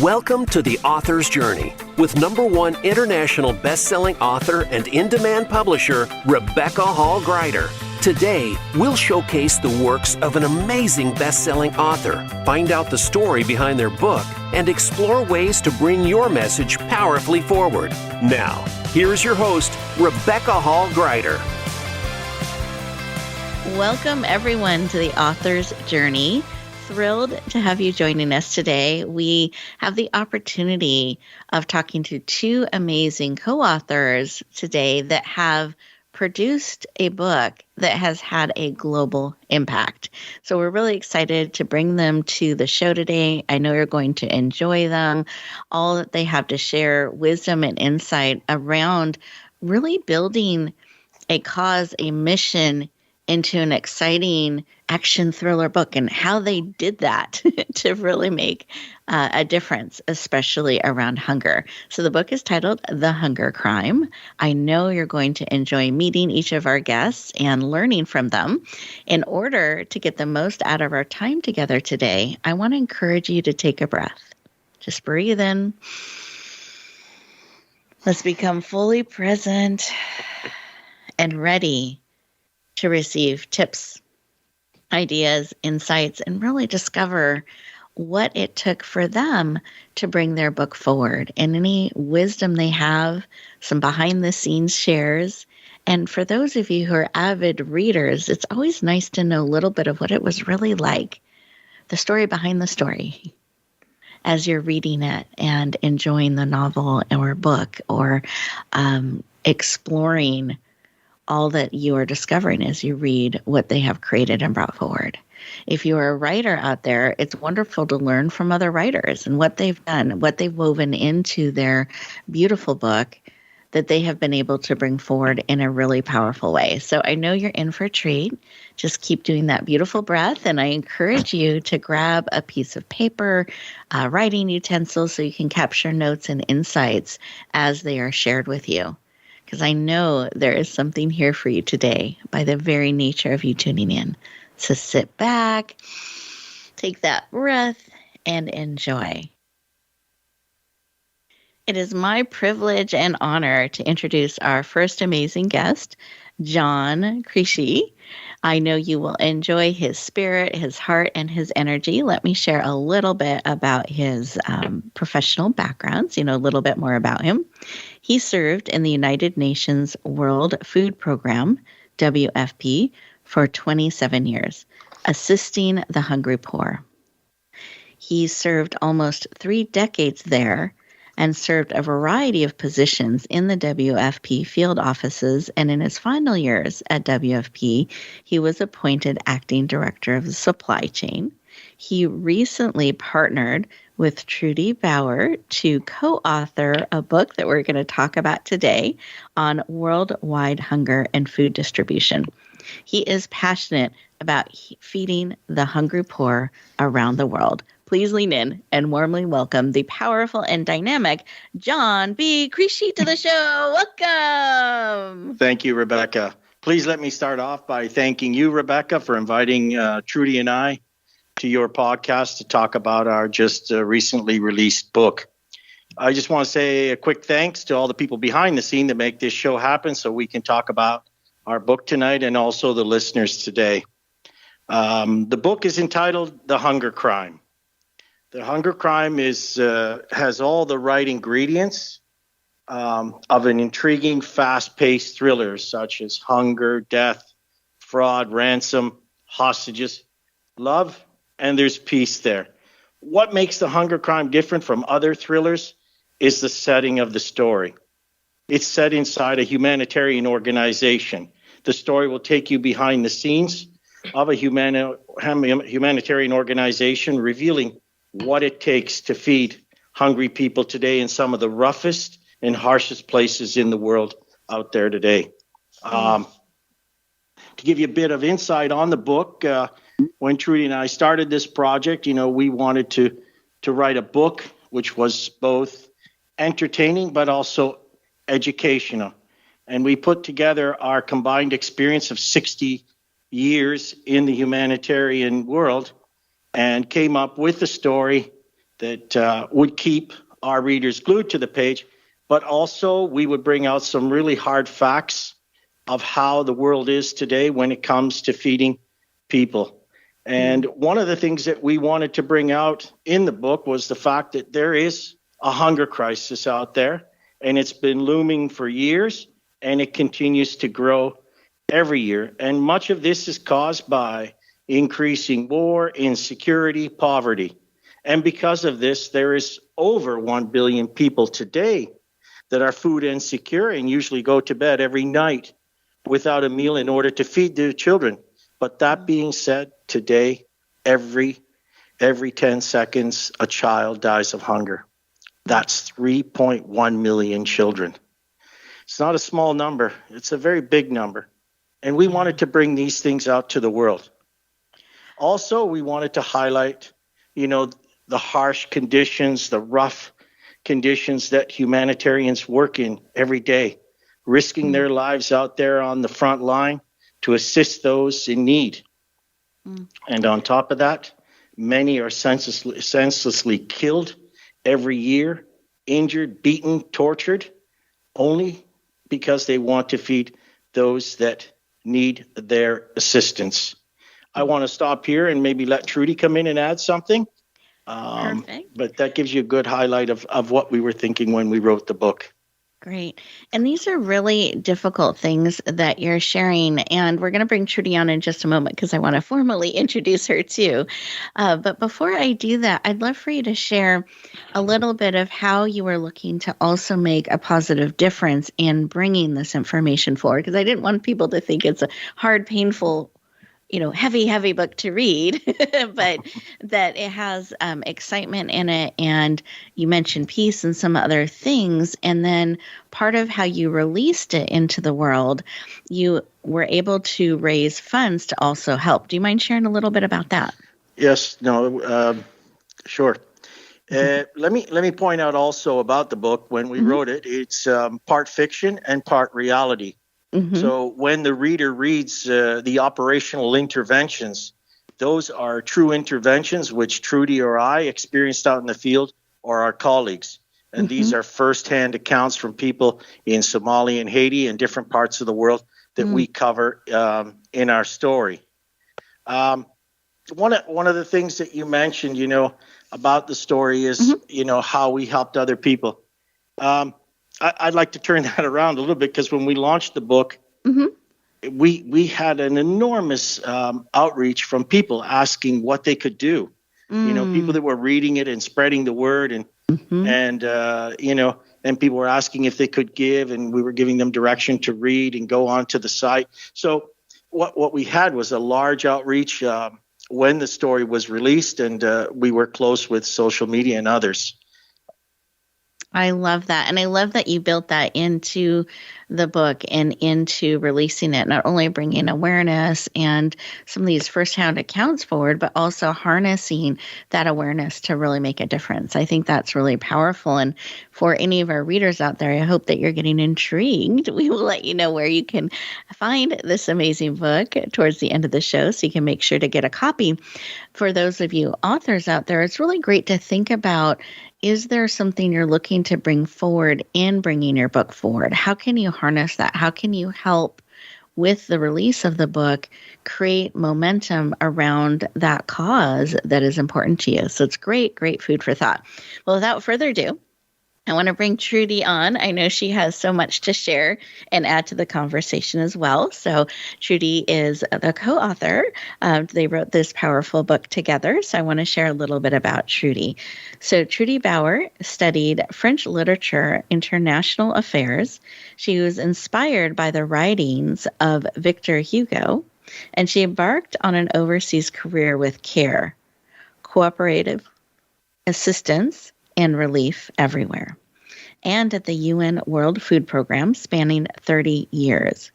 Welcome to The Author's Journey with #1 international best-selling author and in-demand publisher, Rebecca Hall Gruyter. Today, we'll showcase the works of an amazing best-selling author, find out the story behind their book, and explore ways to bring your message powerfully forward. Now, here's your host, Rebecca Hall Gruyter. Welcome, everyone, to The Author's Journey. Thrilled to have you joining us today. We have the opportunity of talking to two amazing co-authors today that have produced a book that has had a global impact. So we're really excited to bring them to the show today. I know you're going to enjoy them. All that they have to share, wisdom and insight around really building a cause, a mission into an exciting action thriller book, and how they did that to really make a difference, especially around hunger. So the book is titled The Hunger Crime. I know you're going to enjoy meeting each of our guests and learning from them. In order to get the most out of our time together today, I want to encourage you to take a breath. Just breathe in. Let's become fully present and ready to receive tips, ideas, insights, and really discover what it took for them to bring their book forward and any wisdom they have, some behind-the-scenes shares. And for those of you who are avid readers, it's always nice to know a little bit of what it was really like, the story behind the story, as you're reading it and enjoying the novel or book or exploring all that you are discovering as you read what they have created and brought forward. If you are a writer out there, it's wonderful to learn from other writers and what they've done, what they've woven into their beautiful book that they have been able to bring forward in a really powerful way. So I know you're in for a treat. Just keep doing that beautiful breath, and I encourage you to grab a piece of paper, writing utensils, so you can capture notes and insights as they are shared with you. Because I know there is something here for you today by the very nature of you tuning in. So sit back, take that breath, and enjoy. It is my privilege and honor to introduce our first amazing guest, John Crisci. I know you will enjoy his spirit, his heart, and his energy. Let me share a little bit about his professional backgrounds, a little bit more about him. He served in the United Nations World Food Program, WFP, for 27 years, assisting the hungry poor. He served almost 3 decades there and served a variety of positions in the WFP field offices, and in his final years at WFP, he was appointed acting director of the supply chain. He recently partnered with Trudy to co-author a book that we're going to talk about today on worldwide hunger and food distribution. He is passionate about feeding the hungry poor around the world. Please lean in and warmly welcome the powerful and dynamic John B. Crisci to the show. Welcome. Thank you, Rebecca. Please let me start off by thanking you, Rebecca, for inviting Trudy and I to your podcast to talk about our just recently released book. I just want to say a quick thanks to all the people behind the scene that make this show happen so we can talk about our book tonight and also the listeners today. The book is entitled The Hunger Crime. The Hunger Crime has all the right ingredients of an intriguing, fast-paced thriller such as hunger, death, fraud, ransom, hostages, love, and there's peace there. What makes The Hunger Crime different from other thrillers is the setting of the story. It's set inside a humanitarian organization. The story will take you behind the scenes of a humanitarian organization, revealing what it takes to feed hungry people today in some of the roughest and harshest places in the world out there today. To give you a bit of insight on the book, when Trudy and I started this project, we wanted to write a book which was both entertaining but also educational. And we put together our combined experience of 60 years in the humanitarian world and came up with a story that would keep our readers glued to the page, but also we would bring out some really hard facts of how the world is today when it comes to feeding people. And one of the things that we wanted to bring out in the book was the fact that there is a hunger crisis out there, and it's been looming for years, and it continues to grow every year. And much of this is caused by increasing war, insecurity, poverty. And because of this, there is over 1 billion people today that are food insecure and usually go to bed every night without a meal in order to feed their children. But that being said, today, every 10 seconds, a child dies of hunger. That's 3.1 million children. It's not a small number. It's a very big number. And we wanted to bring these things out to the world. Also, we wanted to highlight, the harsh conditions, the rough conditions that humanitarians work in every day, risking their lives out there on the front line to assist those in need. And on top of that, many are senselessly killed every year, injured, beaten, tortured, only because they want to feed those that need their assistance. I want to stop here and maybe let Trudy come in and add something. Perfect. But that gives you a good highlight of what we were thinking when we wrote the book. Great. And these are really difficult things that you're sharing. And we're going to bring Trudy on in just a moment because I want to formally introduce her too. But before I do that, I'd love for you to share a little bit of how you were looking to also make a positive difference in bringing this information forward. Because I didn't want people to think it's a hard, painful, heavy book to read, but that it has excitement in it. And you mentioned peace and some other things. And then part of how you released it into the world, you were able to raise funds to also help. Do you mind sharing a little bit about that? Yes, no, sure. Let me point out also about the book. When we wrote it, it's part fiction and part reality. So when the reader reads the operational interventions, those are true interventions which Trudy or I experienced out in the field or our colleagues. And these are firsthand accounts from people in Somalia and Haiti and different parts of the world that we cover in our story. One of the things that you mentioned, about the story is, how we helped other people. I'd like to turn that around a little bit because when we launched the book, we had an enormous outreach from people asking what they could do. People that were reading it and spreading the word, and people were asking if they could give, and we were giving them direction to read and go on to the site. So what we had was a large outreach when the story was released, and we were close with social media and others. I love that. And I love that you built that into the book and into releasing it, not only bringing awareness and some of these firsthand accounts forward, but also harnessing that awareness to really make a difference. I think that's really powerful. And for any of our readers out there, I hope that you're getting intrigued. We will let you know where you can find this amazing book towards the end of the show, so you can make sure to get a copy. For those of you authors out there, it's really great to think about, is there something you're looking to bring forward in bringing your book forward? How can you harness that? How can you help with the release of the book create momentum around that cause that is important to you? So it's great food for thought. Well, without further ado, I want to bring Trudy on. I know she has so much to share and add to the conversation as well. So Trudy is the co-author. They wrote this powerful book together. So I want to share a little bit about Trudy. So Trudy Bauer studied French literature, international affairs. She was inspired by the writings of Victor Hugo, and she embarked on an overseas career with care, cooperative assistance, and relief everywhere, and at the UN World Food Program spanning 30 years.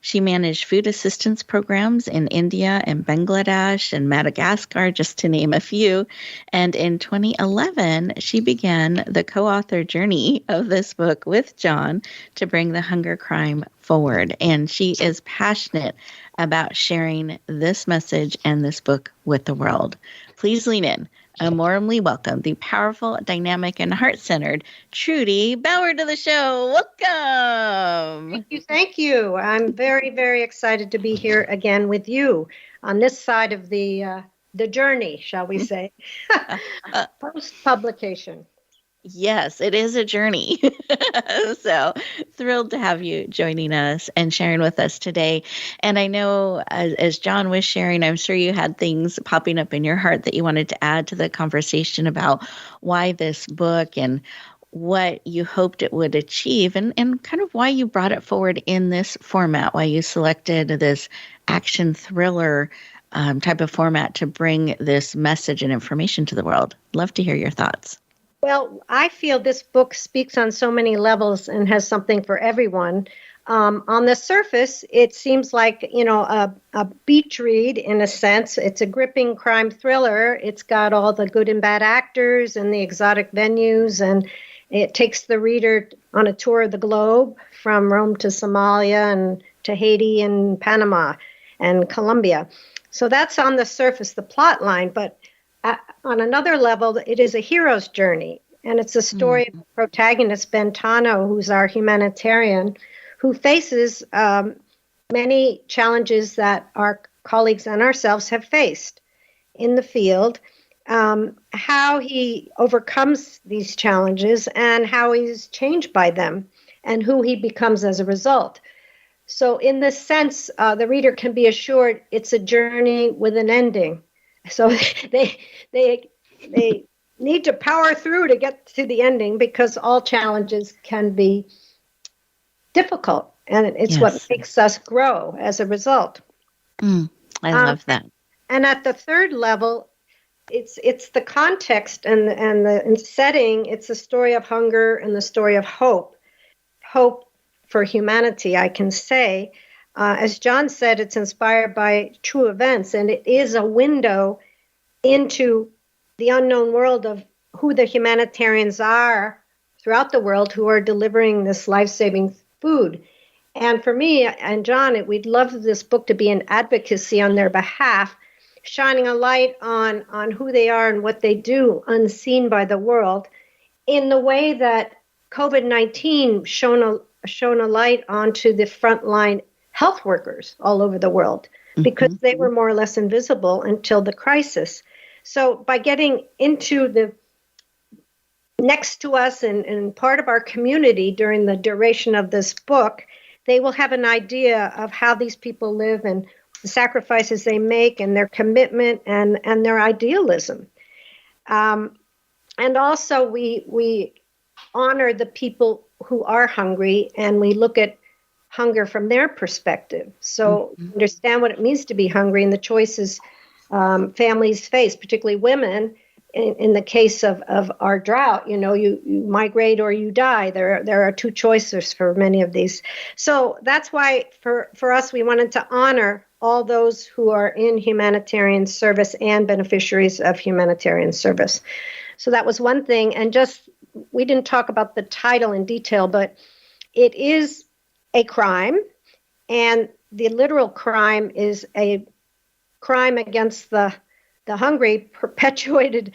She managed food assistance programs in India and Bangladesh and Madagascar, just to name a few. And in 2011, she began the co-author journey of this book with John to bring the hunger crime forward. And she is passionate about sharing this message and this book with the world. Please lean in and warmly welcome the powerful, dynamic, and heart-centered Trudy Bauer to the show. Welcome. Thank you. I'm very, very excited to be here again with you on this side of the journey, shall we say, post-publication. Yes, it is a journey. So thrilled to have you joining us and sharing with us today. And I know as John was sharing, I'm sure you had things popping up in your heart that you wanted to add to the conversation about why this book and what you hoped it would achieve and kind of why you brought it forward in this format, why you selected this action thriller type of format to bring this message and information to the world. Love to hear your thoughts. Well, I feel this book speaks on so many levels and has something for everyone. On the surface, it seems like, a beach read in a sense. It's a gripping crime thriller. It's got all the good and bad actors and the exotic venues, and it takes the reader on a tour of the globe from Rome to Somalia and to Haiti and Panama and Colombia. So that's on the surface, the plot line, but on another level, it is a hero's journey, and it's a story of the protagonist, Bentano, who's our humanitarian, who faces many challenges that our colleagues and ourselves have faced in the field, how he overcomes these challenges and how he's changed by them and who he becomes as a result. So in this sense, the reader can be assured it's a journey with an ending. So they need to power through to get to the ending because all challenges can be difficult, and it's what makes us grow as a result. I love that. And at the third level, it's the context and the setting. It's the story of hunger and the story of hope for humanity, I can say. As John said, it's inspired by true events, and it is a window into the unknown world of who the humanitarians are throughout the world who are delivering this life-saving food. And for me and John, we'd love this book to be an advocacy on their behalf, shining a light on who they are and what they do, unseen by the world, in the way that COVID-19 shone a light onto the frontline health workers all over the world, because they were more or less invisible until the crisis. So by getting into the next to us and part of our community during the duration of this book, they will have an idea of how these people live and the sacrifices they make and their commitment and their idealism. And also we honor the people who are hungry, and we look at hunger from their perspective. So understand what it means to be hungry and the choices families face, particularly women. In the case of our drought, you migrate or you die. There are two choices for many of these. So that's why for us, we wanted to honor all those who are in humanitarian service and beneficiaries of humanitarian service. So that was one thing. And we didn't talk about the title in detail, but it is a crime, and the literal crime is a crime against the hungry perpetuated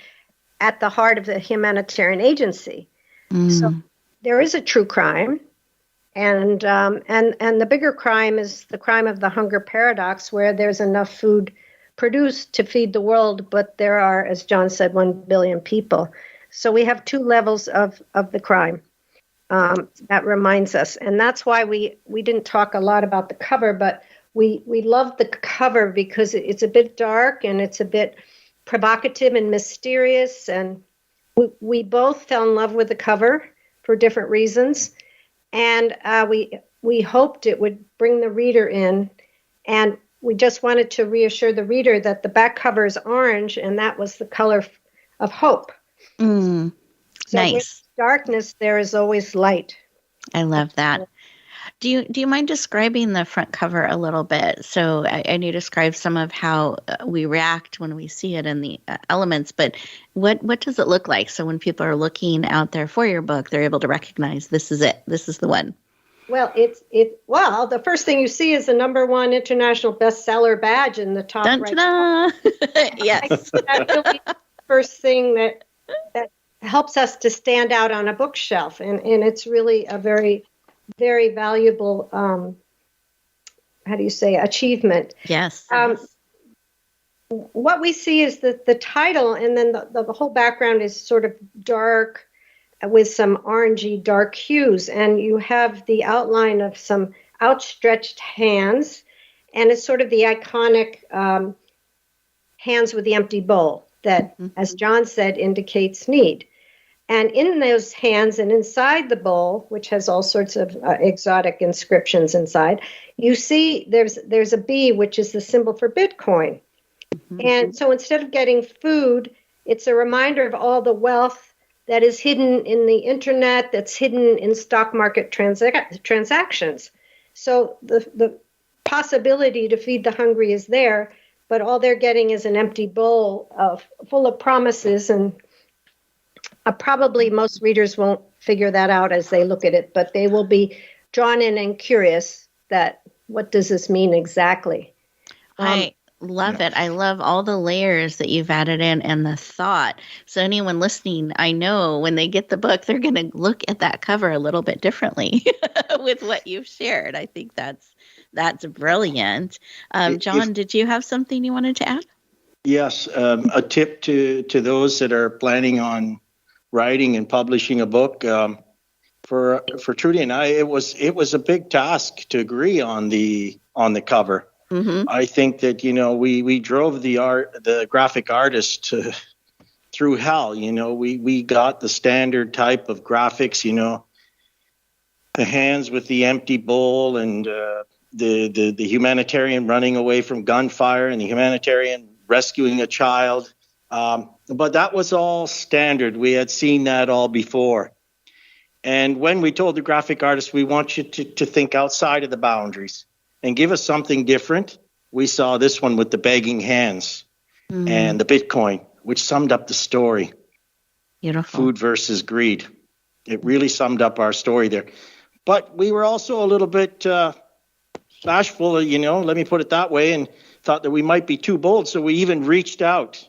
at the heart of the humanitarian agency. So there is a true crime, and the bigger crime is the crime of the hunger paradox, where there's enough food produced to feed the world, but there are, as John said, 1 billion people. So we have two levels of the crime. That reminds us. And that's why we didn't talk a lot about the cover, but we love the cover because it's a bit dark and it's a bit provocative and mysterious. And we both fell in love with the cover for different reasons. And we hoped it would bring the reader in. And we just wanted to reassure the reader that the back cover is orange, and that was the color of hope. So nice. With darkness, there is always light. I love that. Do you mind describing the front cover a little bit? So I know you described some of how we react when we see it in the elements, but what does it look like? So when people are looking out there for your book, they're able to recognize this is it. This is the one. Well, the first thing you see is the #1 international bestseller badge in the top Dun, right. ta-da! Yes. first thing that helps us to stand out on a bookshelf. And it's really a very, very valuable, achievement. Yes. What we see is that the title, and then the whole background is sort of dark with some orangey dark hues. And you have the outline of some outstretched hands. And it's sort of the iconic hands with the empty bowl that, as John said, indicates need. And in those hands and inside the bowl, which has all sorts of exotic inscriptions inside, you see there's a bee, which is the symbol for Bitcoin. And so instead of getting food, it's a reminder of all the wealth that is hidden in the internet, that's hidden in stock market transactions. So the possibility to feed the hungry is there, but all they're getting is an empty bowl full of promises. And probably most readers won't figure that out as they look at it, but they will be drawn in and curious that what does this mean exactly? I love it. I love all the layers that you've added in and the thought. So anyone listening, I know when they get the book, they're going to look at that cover a little bit differently with what you've shared. I think that's brilliant. John, did you have something you wanted to add? Yes. A tip to those that are planning on writing and publishing a book. For Trudy and I, it was a big task to agree on the cover. I think that, we drove the graphic artist through hell. We got the standard type of graphics, the hands with the empty bowl and the humanitarian running away from gunfire and the humanitarian rescuing a child. But that was all standard. We had seen that all before. And when we told the graphic artist, we want you to think outside of the boundaries and give us something different, we saw this one with the begging hands and the Bitcoin, which summed up the story. Beautiful. Food versus greed. It really summed up our story there. But we were also a little bit bashful, let me put it that way, and thought that we might be too bold. So we even reached out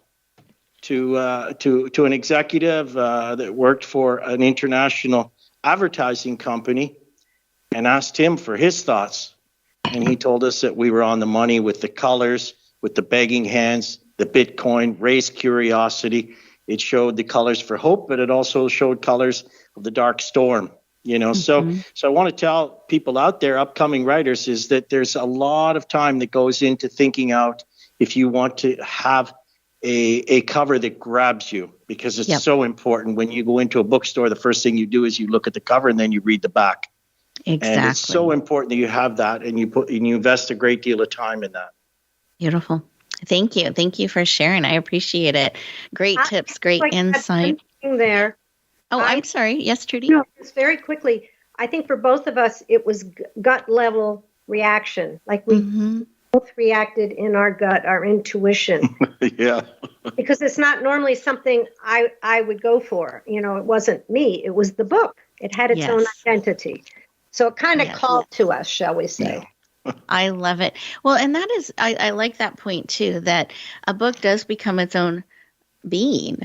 to an executive that worked for an international advertising company and asked him for his thoughts. And he told us that we were on the money with the colors, with the begging hands, the Bitcoin, raised curiosity. It showed the colors for hope, but it also showed colors of the dark storm. So I want to tell people out there, upcoming writers, is that there's a lot of time that goes into thinking out if you want to have a cover that grabs you, because it's so important. When you go into a bookstore, the first thing you do is you look at the cover and then you read the back. Exactly. And it's so important that you have that and you invest a great deal of time in that. Beautiful. Thank you. Thank you for sharing. I appreciate it. Great tips, great insight. There. Oh, I'm sorry. Yes, Trudy? No, just very quickly. I think for both of us, it was gut level reaction. Like we both reacted in our gut, our intuition. Yeah. Because it's not normally something I would go for. It wasn't me. It was the book. It had its own identity. So it kind of called to us, shall we say. Yeah. I love it. Well, and that is, I like that point too, that a book does become its own being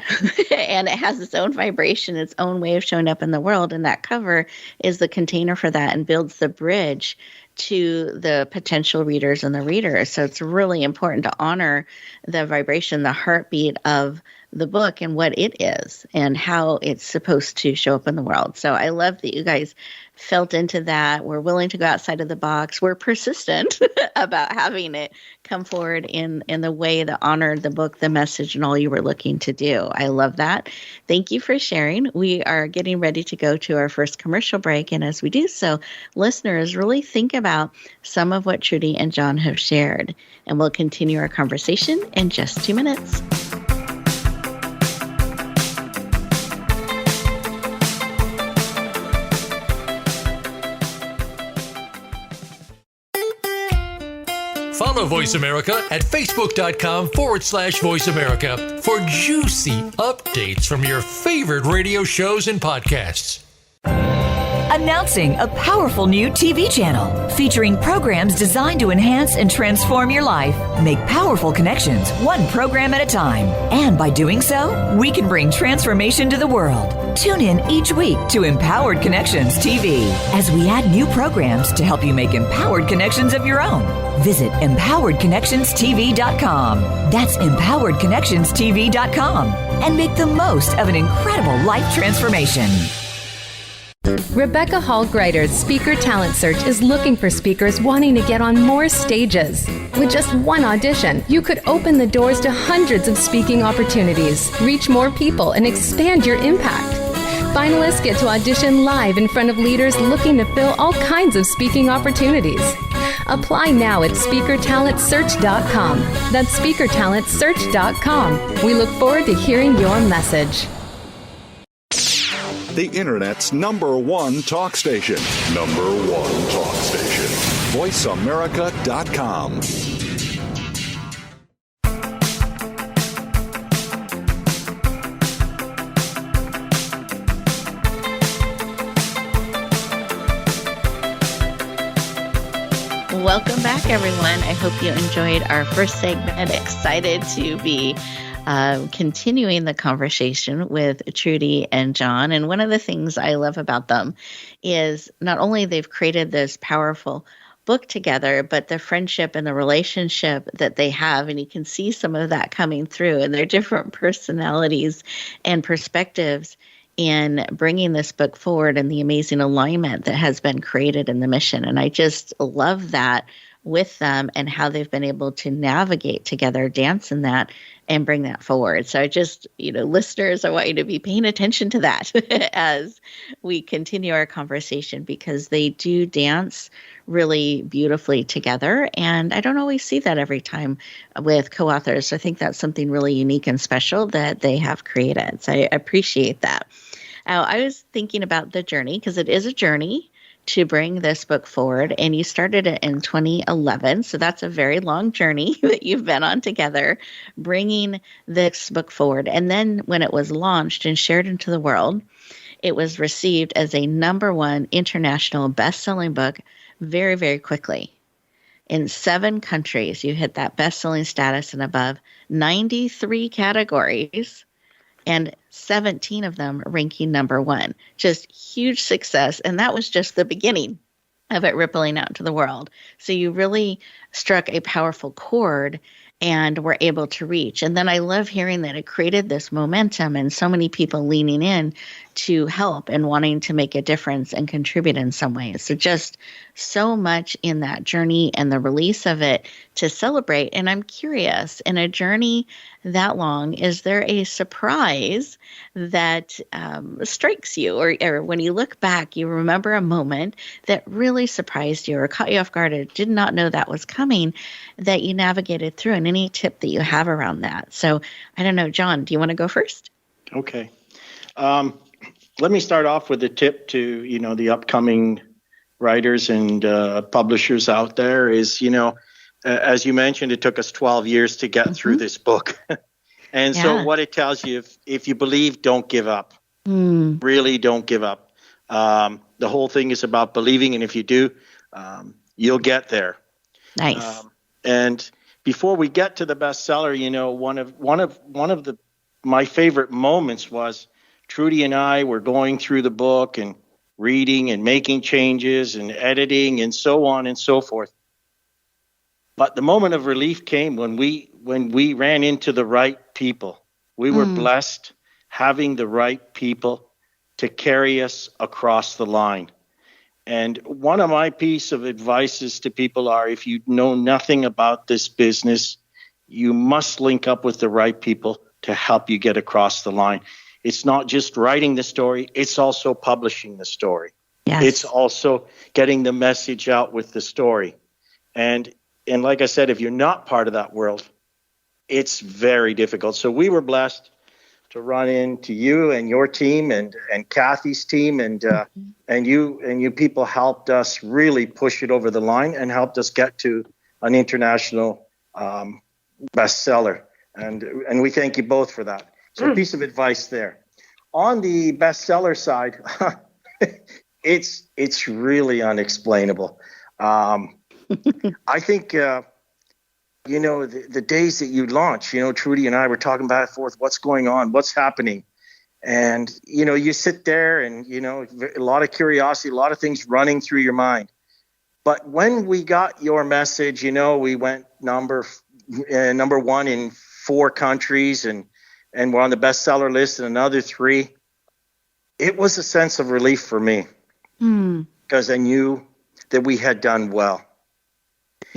and it has its own vibration, its own way of showing up in the world. And that cover is the container for that and builds the bridge to the potential readers and the readers. So it's really important to honor the vibration, the heartbeat of the book and what it is and how it's supposed to show up in the world. So I love that you guys felt into that. We're willing to go outside of the box. We're persistent about having it come forward in the way that honored the book, the message, and all you were looking to do. I love that. Thank you for sharing. We are getting ready to go to our first commercial break. And as we do so, listeners, really think about some of what Trudy and John have shared. And we'll continue our conversation in just 2 minutes. Follow Voice America at Facebook.com/Voice America for juicy updates from your favorite radio shows and podcasts. Announcing a powerful new TV channel featuring programs designed to enhance and transform your life. Make powerful connections, one program at a time. And by doing so, we can bring transformation to the world. Tune in each week to Empowered Connections TV as we add new programs to help you make empowered connections of your own. Visit empoweredconnectionstv.com. That's empoweredconnectionstv.com. And make the most of an incredible life transformation. Rebecca Hall Gruyter's Speaker Talent Search is looking for speakers wanting to get on more stages. With just one audition, you could open the doors to hundreds of speaking opportunities, reach more people, and expand your impact. Finalists get to audition live in front of leaders looking to fill all kinds of speaking opportunities. Apply now at speakertalentsearch.com. That's speakertalentsearch.com. We look forward to hearing your message. The Internet's #1 talk station. #1 talk station. VoiceAmerica.com. Welcome back, everyone. I hope you enjoyed our first segment. Excited to be continuing the conversation with Trudy and John. And one of the things I love about them is not only they've created this powerful book together, but the friendship and the relationship that they have. And you can see some of that coming through in their different personalities and perspectives in bringing this book forward and the amazing alignment that has been created in the mission. And I just love that with them and how they've been able to navigate together, dance in that, and bring that forward. So I just, listeners, I want you to be paying attention to that as we continue our conversation, because they do dance really beautifully together. And I don't always see that every time with co-authors. So I think that's something really unique and special that they have created. So I appreciate that. I was thinking about the journey, because it is a journey to bring this book forward, and you started it in 2011. So that's a very long journey that you've been on together, bringing this book forward. And then when it was launched and shared into the world, it was received as a #1 international best-selling book very, very quickly. In 7 countries, you hit that best-selling status and above, 93 categories, and 17 of them ranking #1. Just huge success. And that was just the beginning of it rippling out to the world. So you really struck a powerful chord and were able to reach. And then I love hearing that it created this momentum and so many people leaning in to help and wanting to make a difference and contribute in some ways. So just so much in that journey and the release of it to celebrate. And I'm curious, in a journey that long, is there a surprise that strikes you? Or when you look back, you remember a moment that really surprised you or caught you off guard or did not know that was coming, that you navigated through, and any tip that you have around that? So I don't know, John, do you want to go first? Okay. Let me start off with a tip to, the upcoming writers and publishers out there is, as you mentioned, it took us 12 years to get through this book. And so what it tells you, if you believe, don't give up. Really don't give up. The whole thing is about believing. And if you do, you'll get there. Nice. And before we get to the bestseller, one of my favorite moments was Trudy and I were going through the book and reading and making changes and editing and so on and so forth. But the moment of relief came when we ran into the right people. We were blessed having the right people to carry us across the line. And one of my piece of advices to people are, if you know nothing about this business, you must link up with the right people to help you get across the line. It's not just writing the story, it's also publishing the story. Yes. It's also getting the message out with the story. And like I said, if you're not part of that world, it's very difficult. So we were blessed to run into you and your team and Kathy's team, and you people helped us really push it over the line and helped us get to an international bestseller. And we thank you both for that. So a piece of advice there. On the bestseller side, It's really unexplainable. I think, the days that you launch, Trudy and I were talking back and forth, what's going on, what's happening. And, you sit there and, a lot of curiosity, a lot of things running through your mind. But when we got your message, we went number one in 4 countries and we're on the bestseller list in another 3. It was a sense of relief for me because I knew that we had done well.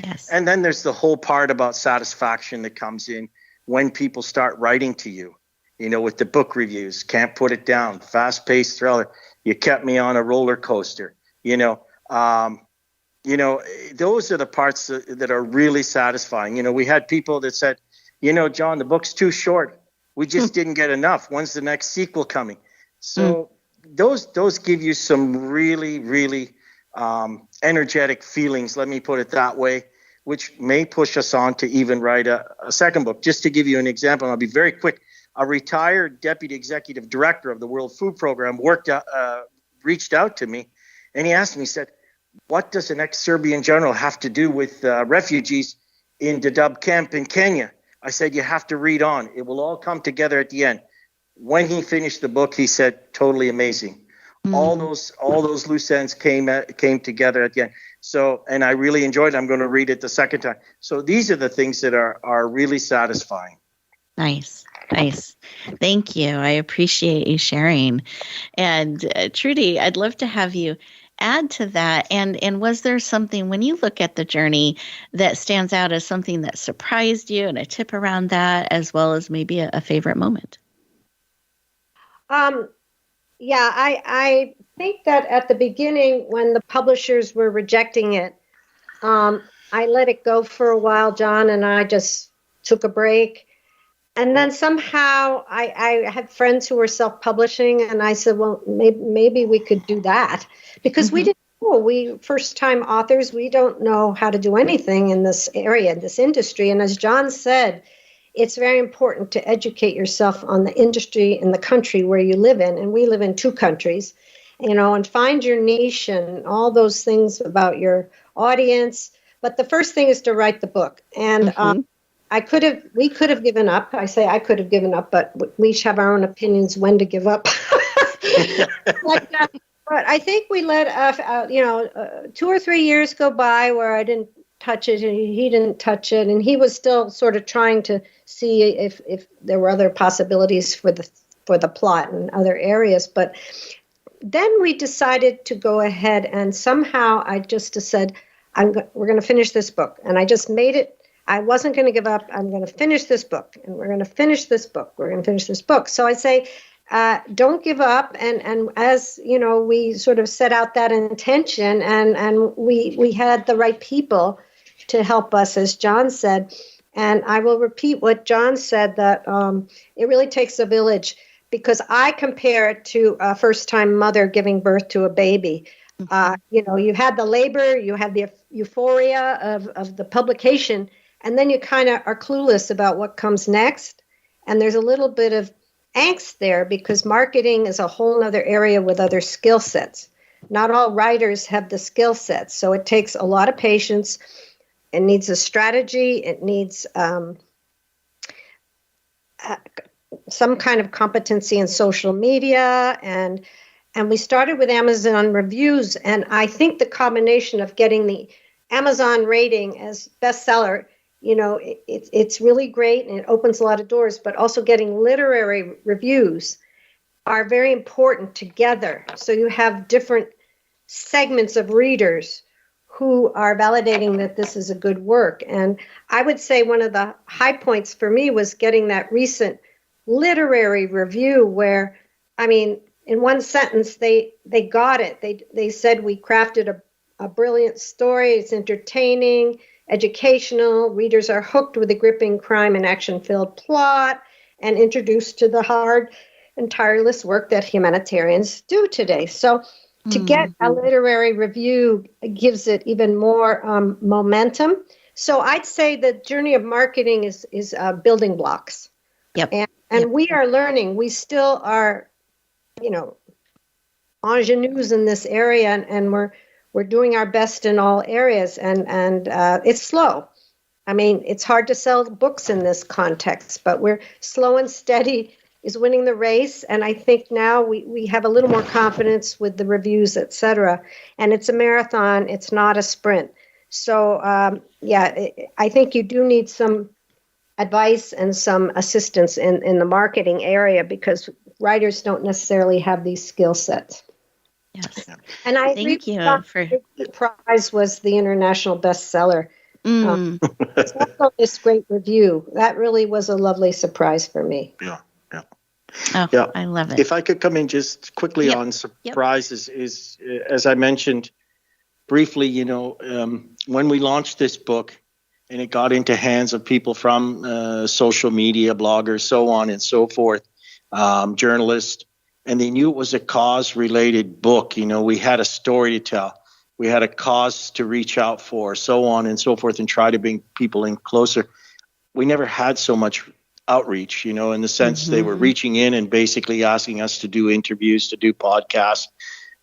Yes. And then there's the whole part about satisfaction that comes in when people start writing to you, with the book reviews, can't put it down, fast-paced thriller, you kept me on a roller coaster, those are the parts that are really satisfying. We had people that said, John, the book's too short. We just didn't get enough. When's the next sequel coming? So those give you some really, really energetic feelings, let me put it that way, which may push us on to even write a second book. Just to give you an example, and I'll be very quick. A retired deputy executive director of the World Food Program reached out to me, and he asked me, he said, what does an ex-Serbian general have to do with refugees in Dadaab camp in Kenya? I said, you have to read on. It will all come together at the end. When he finished the book, he said, totally amazing. All those loose ends came together at the end. So, and I really enjoyed it. I'm going to read it the second time. So these are the things that are really satisfying. Nice. Thank you. I appreciate you sharing. And Trudy, I'd love to have you add to that. And was there something, when you look at the journey, that stands out as something that surprised you, and a tip around that, as well as maybe a favorite moment? Yeah, I think that at the beginning, when the publishers were rejecting it, I let it go for a while, John, and I just took a break. And then somehow I had friends who were self-publishing, and I said, well, maybe we could do that, because we didn't know. We first-time authors, we don't know how to do anything in this area, in this industry. And as John said, it's very important to educate yourself on the industry in the country where you live in. And we live in 2 countries, and find your niche and all those things about your audience. But the first thing is to write the book. And we could have given up. I say I could have given up, but we each have our own opinions when to give up. But I think we let 2 or 3 years go by where I didn't touch it and he didn't touch it, and he was still sort of trying to see if there were other possibilities for the plot in other areas. But then we decided to go ahead, and somehow I just said, we're going to finish this book, and I just made it. I wasn't going to give up. I'm going to finish this book, and we're going to finish this book. We're going to finish this book. So I say, don't give up. And as we sort of set out that intention, and we had the right people to help us, as John said. And I will repeat what John said, that it really takes a village, because I compare it to a first-time mother giving birth to a baby. You had the labor, you had the euphoria of the publication, and then you kind of are clueless about what comes next. And there's a little bit of angst there, because marketing is a whole other area with other skill sets. Not all writers have the skill sets. So it takes a lot of patience. It needs a strategy. It needs some kind of competency in social media. And we started with Amazon reviews. And I think the combination of getting the Amazon rating as bestseller, it's really great, and it opens a lot of doors, but also getting literary reviews are very important together. So you have different segments of readers who are validating that this is a good work. And I would say one of the high points for me was getting that recent literary review where, in one sentence, they got it. They said, we crafted a brilliant story. It's entertaining, educational. Readers are hooked with a gripping crime and action-filled plot, and introduced to the hard and tireless work that humanitarians do today. So to get a literary review gives it even more momentum. So I'd say the journey of marketing is building blocks. Yep. And we are learning. We still are, ingenues in this area, and we're doing our best in all areas, and it's slow. I mean, it's hard to sell books in this context, but we're slow and steady is winning the race. And I think now we have a little more confidence with the reviews, et cetera. And it's a marathon. It's not a sprint. So, I think you do need some advice and some assistance in the marketing area, because writers don't necessarily have these skill sets. Yes. And I Thank you for the prize was the international bestseller. It's also this great review. That really was a lovely surprise for me. Yeah. Oh, Yeah. I love it. If I could come in just quickly on surprises, is as I mentioned briefly, when we launched this book and it got into hands of people from social media, bloggers, so on and so forth, journalists, and they knew it was a cause-related book. We had a story to tell. We had a cause to reach out for, so on and so forth, and try to bring people in closer. We never had so much outreach, in the sense they were reaching in and basically asking us to do interviews, to do podcasts.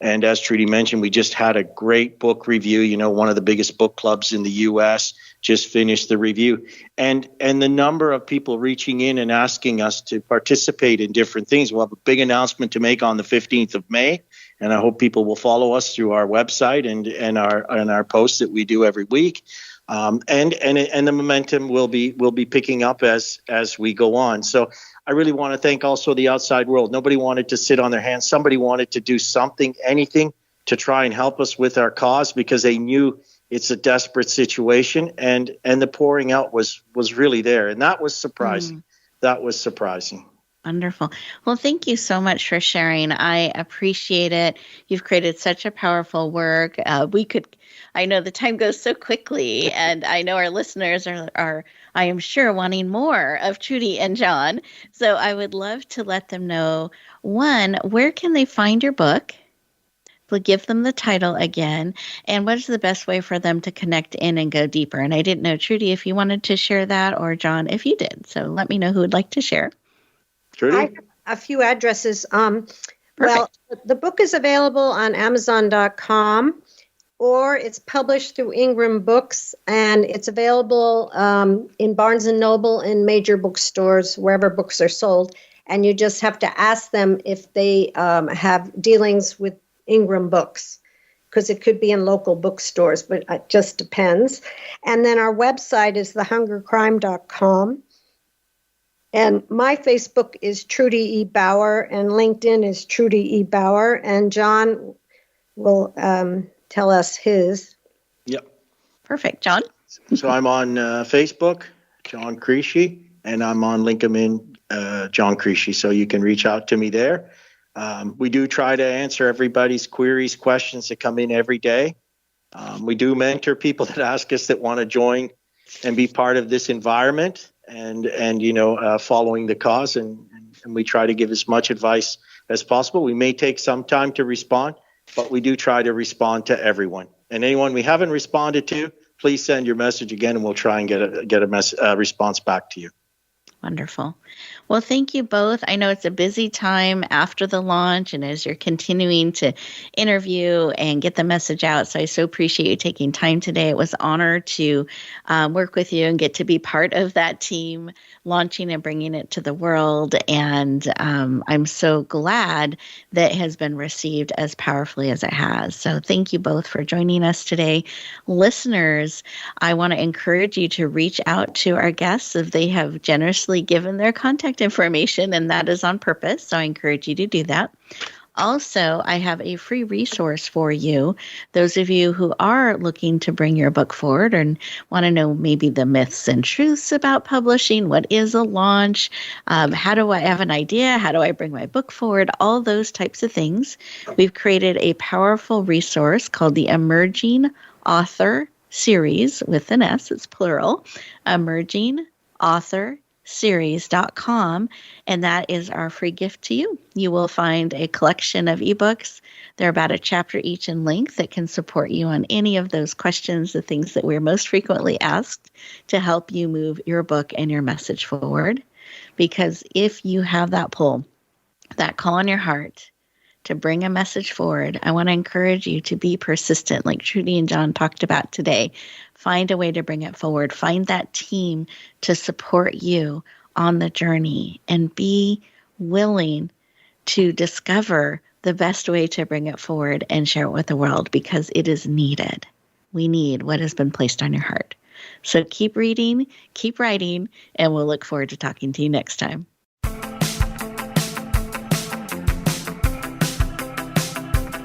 And as Trudy mentioned, we just had a great book review. One of the biggest book clubs in the U.S. just finished the review. And the number of people reaching in and asking us to participate in different things. We'll have a big announcement to make on the 15th of May. And I hope people will follow us through our website and our posts that we do every week. And the momentum will be picking up as we go on. So I really want to thank also the outside world. Nobody wanted to sit on their hands. Somebody wanted to do something, anything, to try and help us with our cause, because they knew it's a desperate situation, and the pouring out was really there, and that was surprising. That was surprising. Wonderful. Well, thank you so much for sharing. I appreciate it. You've created such a powerful work. I know the time goes so quickly, and I know our listeners are, I am sure, wanting more of Trudy and John. So I would love to let them know, one, where can they find your book? We'll give them the title again. And what is the best way for them to connect in and go deeper? And I didn't know, Trudy, if you wanted to share that, or John, if you did. So let me know who would like to share. Trudy? I have a few addresses. Well, the book is available on Amazon.com, or it's published through Ingram Books, and it's available in Barnes & Noble and major bookstores, wherever books are sold. And you just have to ask them if they have dealings with Ingram Books, because it could be in local bookstores, but it just depends. And then our website is thehungercrime.com. And my Facebook is Trudy E. Bauer, and LinkedIn is Trudy E. Bauer, and John will tell us his. Yep. Perfect. John? So I'm on Facebook, John Crisci, and I'm on LinkedIn, John Crisci, so you can reach out to me there. We do try to answer everybody's queries, questions that come in every day. We do mentor people that ask us that want to join and be part of this environment and following the cause, and we try to give as much advice as possible. We may take some time to respond, but we do try to respond to everyone. And anyone we haven't responded to, please send your message again, and we'll try and get a response back to you. Wonderful. Well, thank you both. I know it's a busy time after the launch and as you're continuing to interview and get the message out. So I so appreciate you taking time today. It was an honor to work with you and get to be part of that team launching and bringing it to the world. And I'm so glad that it has been received as powerfully as it has. So thank you both for joining us today. Listeners, I want to encourage you to reach out to our guests if they have generously given their contact information, and that is on purpose. So I encourage you to do that. Also, I have a free resource for you. Those of you who are looking to bring your book forward and want to know maybe the myths and truths about publishing, what is a launch, how do I have an idea, how do I bring my book forward, all those types of things. We've created a powerful resource called the Emerging Author Series with an S, it's plural, Emerging Author series.com, and that is our free gift to you. You will find a collection of ebooks. They're about a chapter each in length that can support you on any of those questions, the things that we're most frequently asked, to help you move your book and your message forward. Because if you have that pull, that call in your heart to bring a message forward, I want to encourage you to be persistent, like Trudy and John talked about today. Find a way to bring it forward. Find that team to support you on the journey, and be willing to discover the best way to bring it forward and share it with the world, because it is needed. We need what has been placed on your heart. So keep reading, keep writing, and we'll look forward to talking to you next time.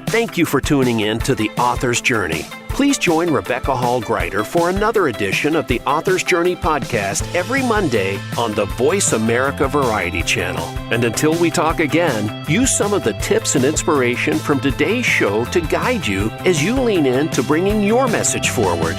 Thank you for tuning in to The Author's Journey. Please join Rebecca Hall Gruyter for another edition of the Author's Journey podcast every Monday on the Voice America Variety Channel. And until we talk again, use some of the tips and inspiration from today's show to guide you as you lean in to bringing your message forward.